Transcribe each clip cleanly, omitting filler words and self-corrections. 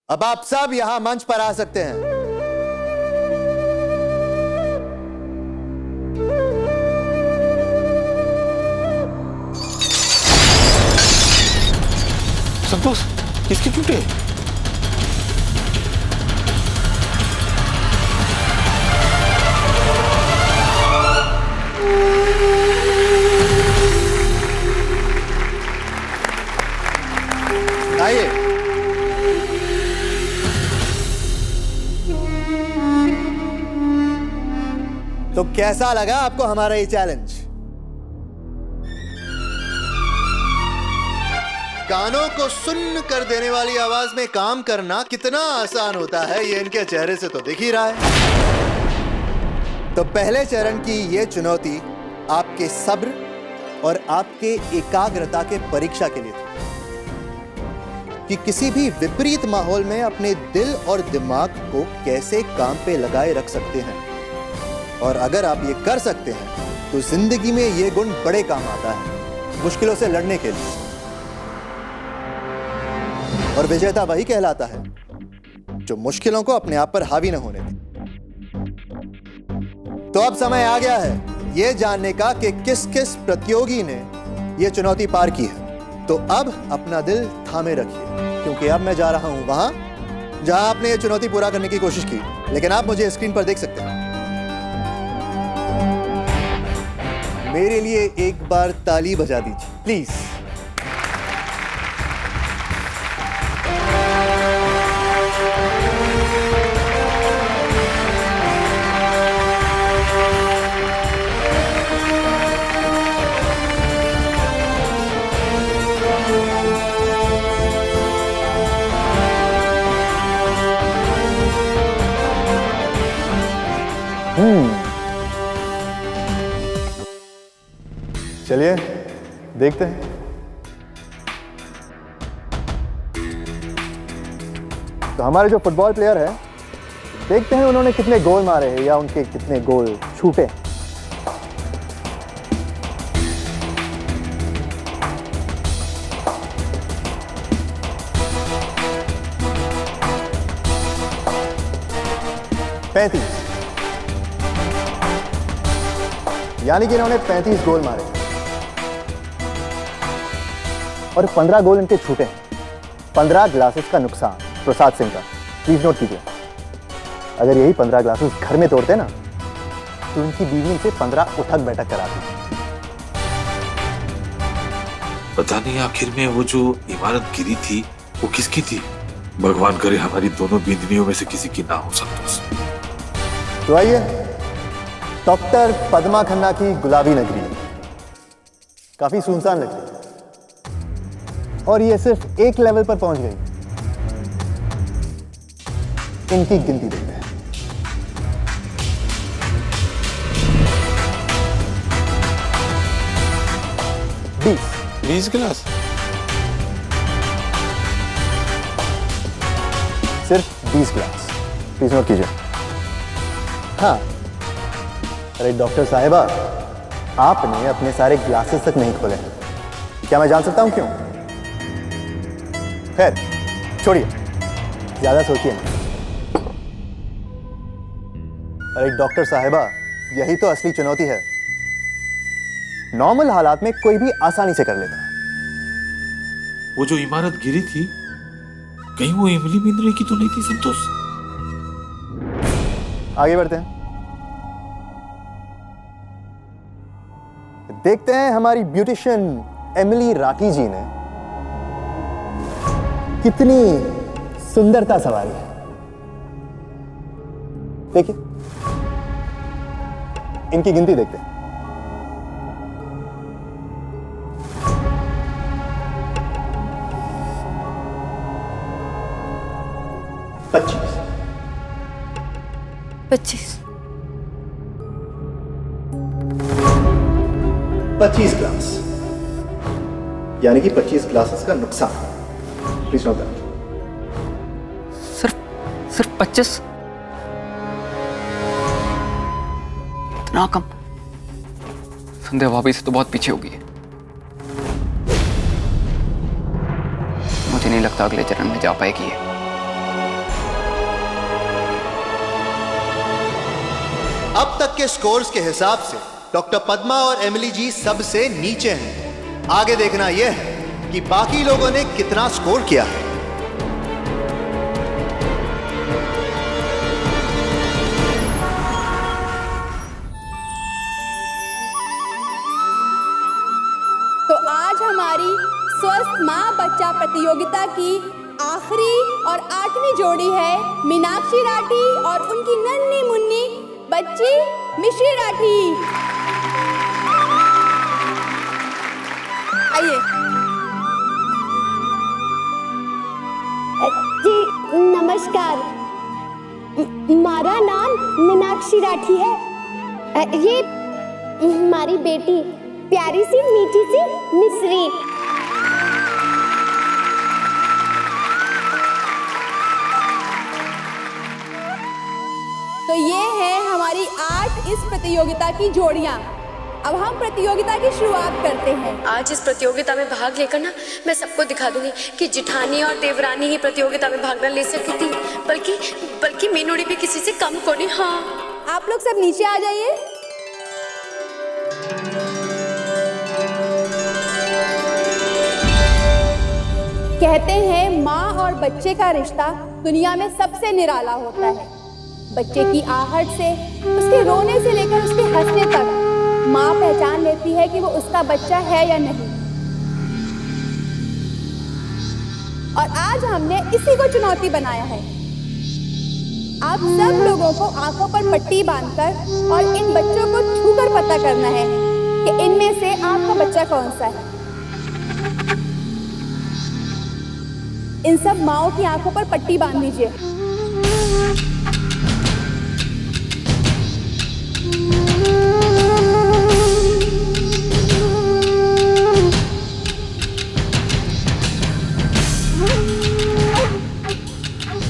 अब आप सब यहां मंच पर आ सकते हैं। संतोष, किसकी टूटे? आइए। तो कैसा लगा आपको हमारा ये चैलेंज? कानों को सुन्न कर देने वाली आवाज में काम करना कितना आसान होता है ये इनके चेहरे से तो दिख ही रहा है। तो पहले चरण की ये चुनौती आपके सब्र और आपके एकाग्रता के परीक्षा के लिए थी कि किसी भी विपरीत माहौल में अपने दिल और दिमाग को कैसे काम पे लगाए रख सकते हैं, और अगर आप ये कर सकते हैं तो जिंदगी में ये गुण बड़े काम आता है मुश्किलों से लड़ने के लिए। और विजेता वही कहलाता है जो मुश्किलों को अपने आप पर हावी न होने दे। तो अब समय आ गया है ये जानने का कि किस किस प्रतियोगी ने ये चुनौती पार की है। तो अब अपना दिल थामे रखिए, क्योंकि अब मैं जा रहा हूं वहां जहां आपने ये चुनौती पूरा करने की कोशिश की, लेकिन आप मुझे स्क्रीन पर देख सकते हैं। मेरे लिए एक बार ताली बजा दीजिए प्लीज। चलिए देखते हैं। तो हमारे जो फुटबॉल प्लेयर हैं, देखते हैं उन्होंने कितने गोल मारे हैं या उनके कितने गोल छूटे। पैंतीस, यानी कि इन्होंने 35 गोल मारे और 15 गोल इनके छूटे हैं। 15 ग्लासेस का नुकसान प्रसाद सिंह का, प्लीज नोट कीजिए। अगर यही 15 ग्लासेस घर में तोड़ते ना तो इनकी बीवी इनसे 15 उठक बैठक कराती। पता नहीं आखिर में वो जो इमारत गिरी थी वो किसकी थी। भगवान करे हमारी दोनों बिंदनियों में से किसी की ना हो। संतोष, तो आइए, डॉक्टर पद्मा खन्ना की गुलाबी नगरी काफी सुनसान लग रही है और ये सिर्फ एक लेवल पर पहुंच गई। इनकी गिनती देखते हैं। 20 गिलास? सिर्फ 20 गिलास, प्लीज नोट कीजिए। हाँ, अरे डॉक्टर साहिबा, आपने अपने सारे ग्लासेस तक नहीं खोले हैं। क्या मैं जान सकता हूं क्यों? खैर छोड़िए, ज्यादा सोचिए नहीं। अरे डॉक्टर साहिबा, यही तो असली चुनौती है। नॉर्मल हालात में कोई भी आसानी से कर लेता। वो जो इमारत गिरी थी, कहीं वो इमली बिंद्रे की तो नहीं थी संतोष? आगे बढ़ते हैं, देखते हैं हमारी ब्यूटिशियन एमिली राठी जी ने कितनी सुंदरता सवारी है। देखिए, इनकी गिनती देखते हैं। 25 ग्लास, यानी कि 25 ग्लासेस का नुकसान। Please note that. सिर्फ 25? इतना कम? संध्या भाभी से तो बहुत पीछे होगी। मुझे नहीं लगता अगले चरण में जा पाएगी ये। अब तक के स्कोर्स के हिसाब से डॉक्टर पद्मा और एमिली जी सबसे नीचे हैं। आगे देखना यह है कि बाकी लोगों ने कितना स्कोर किया है। तो आज हमारी स्वस्थ माँ बच्चा प्रतियोगिता की आखिरी और 8वीं जोड़ी है मीनाक्षी राठी और उनकी नन्ही मुन्नी बच्ची मिश्री राठी। आइए। जी नमस्कार, मेरा नाम मीनाक्षी राठी है। ये हमारी बेटी प्यारी सी मीठी सी मिश्री। तो ये है हमारी 8 इस प्रतियोगिता की जोड़ियां। अब हम प्रतियोगिता की शुरुआत करते हैं। आज इस प्रतियोगिता में भाग लेकर ना मैं सबको दिखा दूंगी कि जिठानी और देवरानी ही प्रतियोगिता में भाग न ले सकी थी, बल्कि मीनूड़ी भी किसी से कम को नहीं। हाँ, आप लोग सब नीचे आ जाइए। कहते हैं माँ और बच्चे का रिश्ता दुनिया में सबसे निराला होता है। बच्चे की आहट से, उसके रोने से लेकर उसके हंसने तक माँ पहचान लेती है कि वो उसका बच्चा है या नहीं। और आज हमने इसी को चुनौती बनाया है। आप सब लोगों को आंखों पर पट्टी बांधकर और इन बच्चों को छूकर पता करना है कि इनमें से आपका बच्चा कौन सा है। इन सब माँओं की आंखों पर पट्टी बांध लीजिए।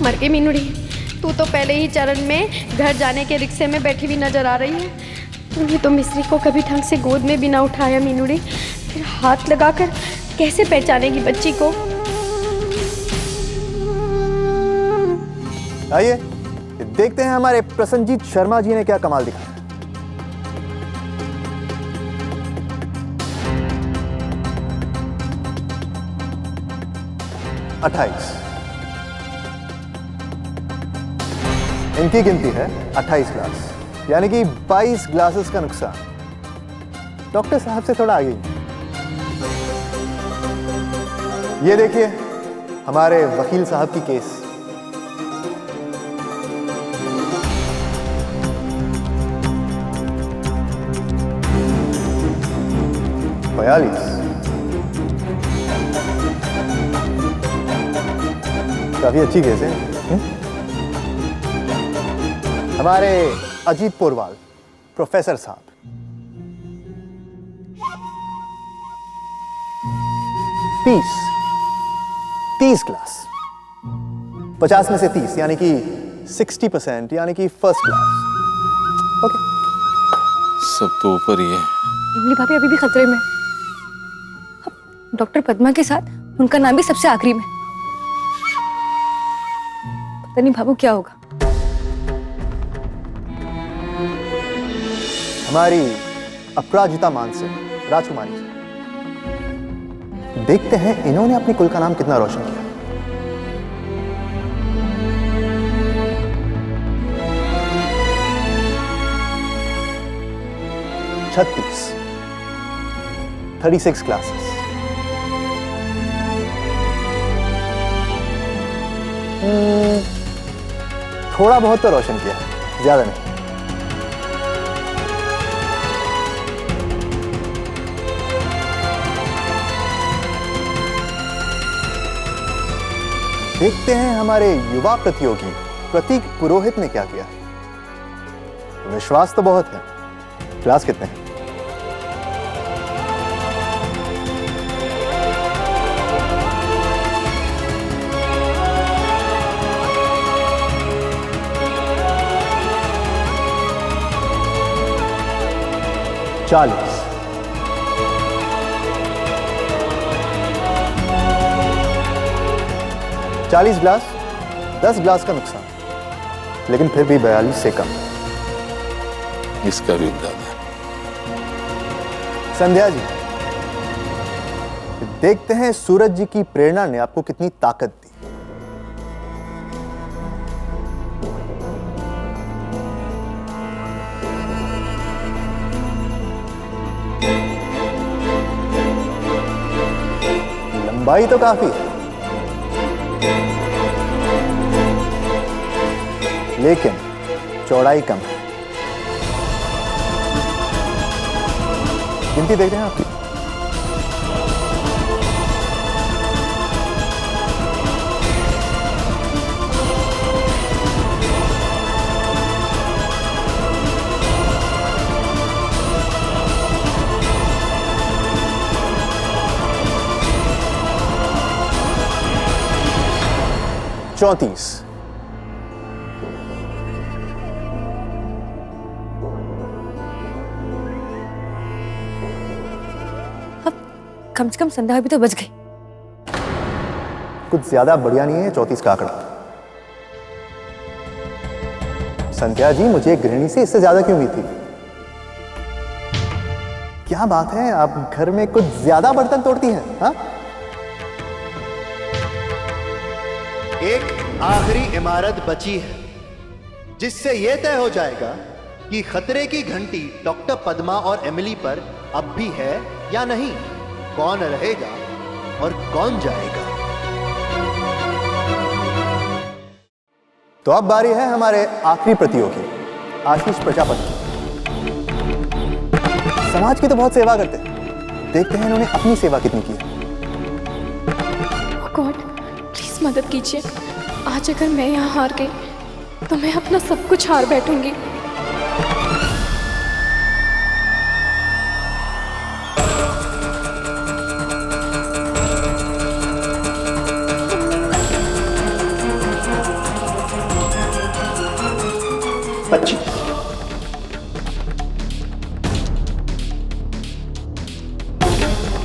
मर के मीनूड़ी, तू तो पहले ही चरण में घर जाने के रिक्शे में बैठी हुई नजर आ रही है। तूने तो मिश्री को कभी ढंग से गोद में भी ना उठाया मीनूड़ी, फिर हाथ लगाकर कैसे पहचानेगी बच्ची को। आइए देखते हैं हमारे प्रसन्नजीत शर्मा जी ने क्या कमाल दिखाया। अट्ठाईस। इनकी गिनती है 28 ग्लास, यानी कि 22 ग्लासेस का नुकसान। डॉक्टर साहब से थोड़ा आगे। ये देखिए हमारे वकील साहब की केस। काफी अच्छी केस है। हमारे अजीत पोरवाल प्रोफेसर साहब 30 क्लास, 50 में से 30 यानी कि 60%, यानी कि फर्स्ट क्लास। ओके, सब तो ऊपर ही है। इमली भाभी अभी भी खतरे में। अब डॉक्टर पद्मा के साथ उनका नाम भी सबसे आखिरी में। पता नहीं भाभू क्या होगा। हमारी अपराजिता मानसिंह राजकुमारी जी, देखते हैं इन्होंने अपने कुल का नाम कितना रोशन किया। छत्तीस, 36 क्लासेस। थोड़ा बहुत तो रोशन किया, ज्यादा नहीं। देखते हैं हमारे युवा प्रतियोगी प्रतीक पुरोहित ने क्या किया। विश्वास तो बहुत है। क्लास कितने हैं? चालीस। 40 ग्लास, 10 ग्लास का नुकसान, लेकिन फिर भी 42 से कम। इसका भी इरादा है। संध्या जी, देखते हैं सूरज जी की प्रेरणा ने आपको कितनी ताकत दी। लंबाई तो काफी है, लेकिन चौड़ाई कम है। गिनती देख रहे हैं आपकी? चौंतीस। कम से कम संध्या भी तो बच गई। कुछ ज्यादा बढ़िया नहीं है 34 का आंकड़ा। संध्या जी, मुझे गृहिणी से इससे ज्यादा क्यों उम्मीद थी? क्या बात है, आप घर में कुछ ज्यादा बर्तन तोड़ती हैं, हाँ? एक आखिरी इमारत बची है जिससे यह तय हो जाएगा कि खतरे की घंटी डॉक्टर पद्मा और एमिली पर अब भी है या नहीं, कौन रहेगा और कौन जाएगा। तो अब बारी है हमारे आखिरी प्रतियोगी आशीष प्रजापति की। समाज की तो बहुत सेवा करते हैं, देखते हैं इन्होंने अपनी सेवा कितनी की है। गॉड, प्लीज मदद कीजिए। आज अगर मैं यहाँ हार गई तो मैं अपना सब कुछ हार बैठूंगी।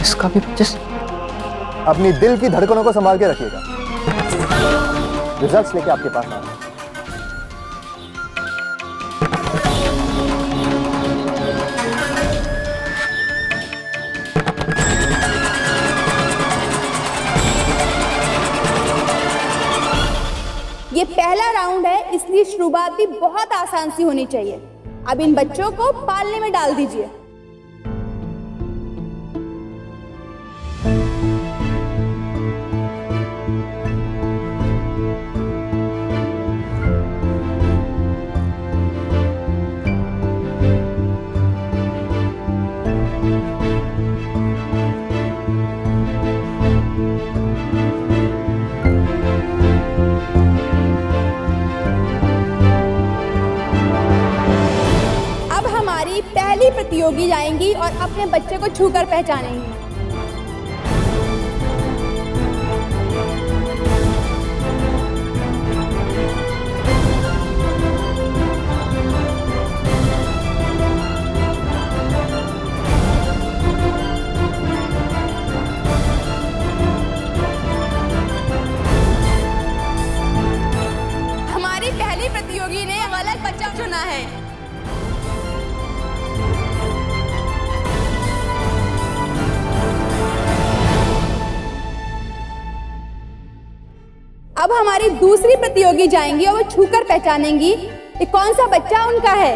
इसका भी 25। अपनी दिल की धड़कनों को संभाल के रखिएगा, रिजल्ट्स लेके आपके पास आ रहे हैं। ये पहला राउंड है, इसलिए शुरुआत भी बहुत आसान सी होनी चाहिए। अब इन बच्चों को पालने में डाल दीजिए। पहली प्रतियोगी जाएंगी और अपने बच्चे को छूकर पहचानेंगी। हमारी पहली प्रतियोगी ने गलत बच्चा चुना है। अब हमारी दूसरी प्रतियोगी जाएंगी और वो छूकर पहचानेंगी कि कौन सा बच्चा उनका है।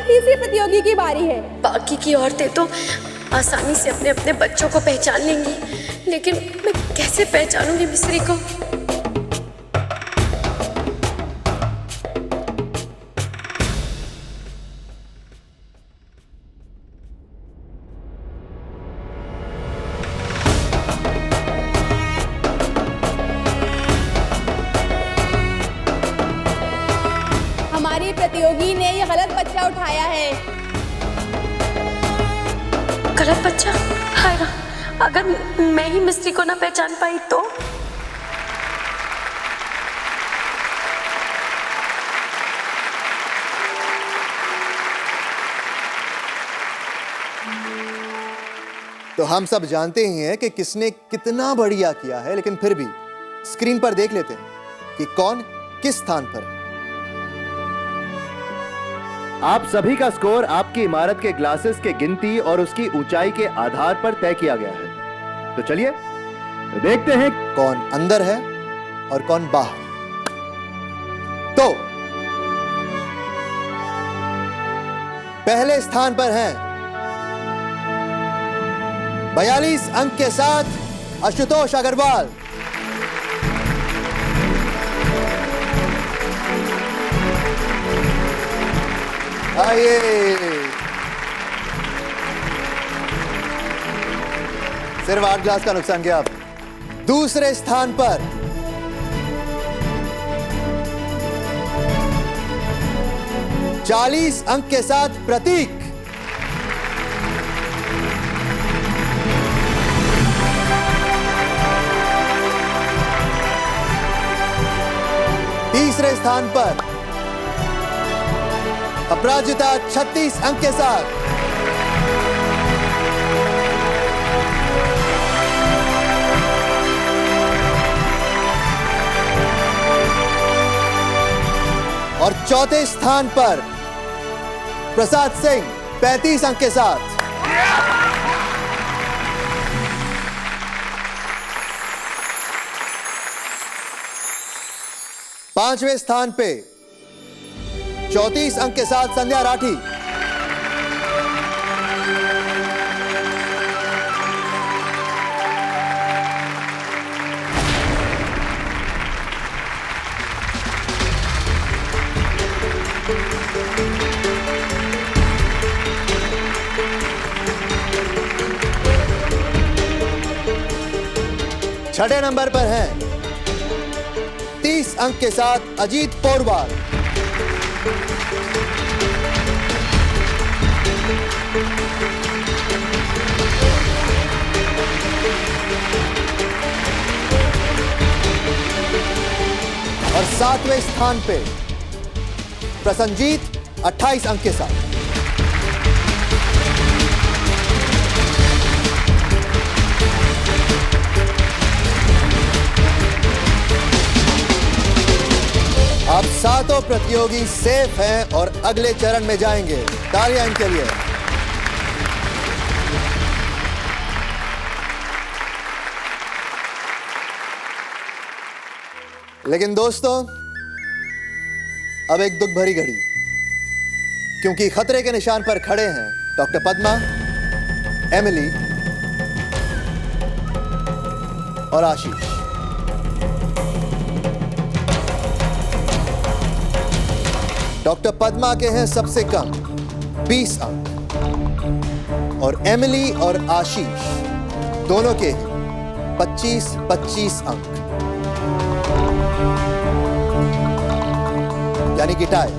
तीसरी प्रतियोगी की बारी है। बाकी की औरतें तो आसानी से अपने अपने बच्चों को पहचान लेंगी, लेकिन मैं कैसे पहचानूंगी मिस्री को? हमारी प्रतियोगी ने ये गलत बच्चा उठाया है। गलत बच्चा? हाय अगर मैं ही मिस्त्री को ना पहचान पाई तो? तो हम सब जानते ही हैं कि किसने कितना बढ़िया किया है, लेकिन फिर भी स्क्रीन पर देख लेते हैं कि कौन किस स्थान पर है। आप सभी का स्कोर आपकी इमारत के ग्लासेस के गिनती और उसकी ऊंचाई के आधार पर तय किया गया है। तो चलिए देखते हैं कौन अंदर है और कौन बाहर। तो पहले स्थान पर हैं 42 अंक के साथ आशुतोष अग्रवाल। आइए, सिर्फ 8 ग्लास का नुकसान किया। दूसरे स्थान पर 40 अंक के साथ प्रतीक। तीसरे स्थान पर अपराजिता 36 अंक के साथ। और चौथे स्थान पर प्रसाद सिंह 35 अंक के साथ। पांचवें स्थान पे 34 अंक के साथ संध्या राठी। छठे नंबर पर हैं 30 अंक के साथ अजीत पोरवाल। और सातवें स्थान पे प्रसन्नजीत 28 अंक के साथ। अब सातों प्रतियोगी सेफ हैं और अगले चरण में जाएंगे। तालियां इनके लिए। लेकिन दोस्तों, अब एक दुख भरी घड़ी, क्योंकि खतरे के निशान पर खड़े हैं डॉक्टर पद्मा, एमिली और आशीष। डॉक्टर पद्मा के हैं सबसे कम 20 अंक और एमिली और आशीष दोनों के हैं 25-25 अंक, यानी कि टाई।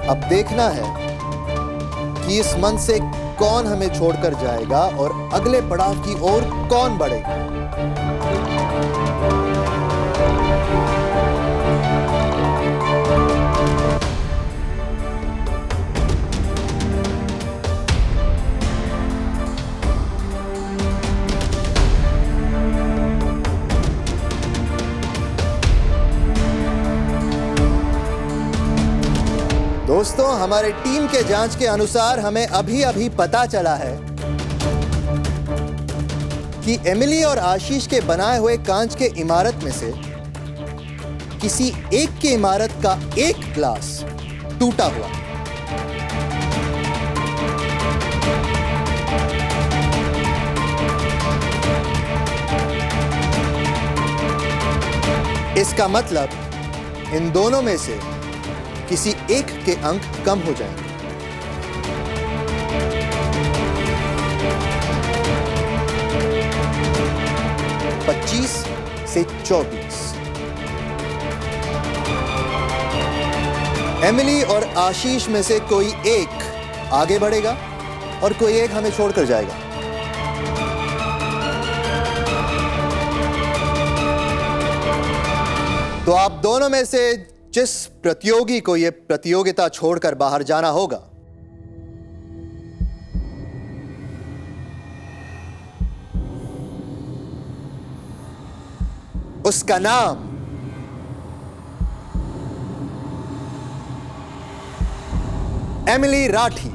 अब देखना है कि इस मंच से कौन हमें छोड़कर जाएगा और अगले पड़ाव की ओर कौन बढ़ेगा। दोस्तों, हमारे टीम के जांच के अनुसार हमें अभी पता चला है कि एमिली और आशीष के बनाए हुए कांच के इमारत में से किसी एक की इमारत का एक ग्लास टूटा हुआ। इसका मतलब इन दोनों में से किसी एक के अंक कम हो जाएंगे। पच्चीस से 24। एमिली और आशीष में से कोई एक आगे बढ़ेगा और कोई एक हमें छोड़कर जाएगा। तो आप दोनों में से जिस प्रतियोगी को यह प्रतियोगिता छोड़कर बाहर जाना होगा, उसका नाम एमिली राठी।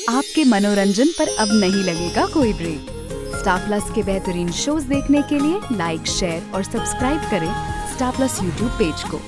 आपके मनोरंजन पर अब नहीं लगेगा कोई ब्रेक। स्टार प्लस के बेहतरीन शोज देखने के लिए लाइक, शेयर और सब्सक्राइब करें स्टार प्लस यूट्यूब पेज को।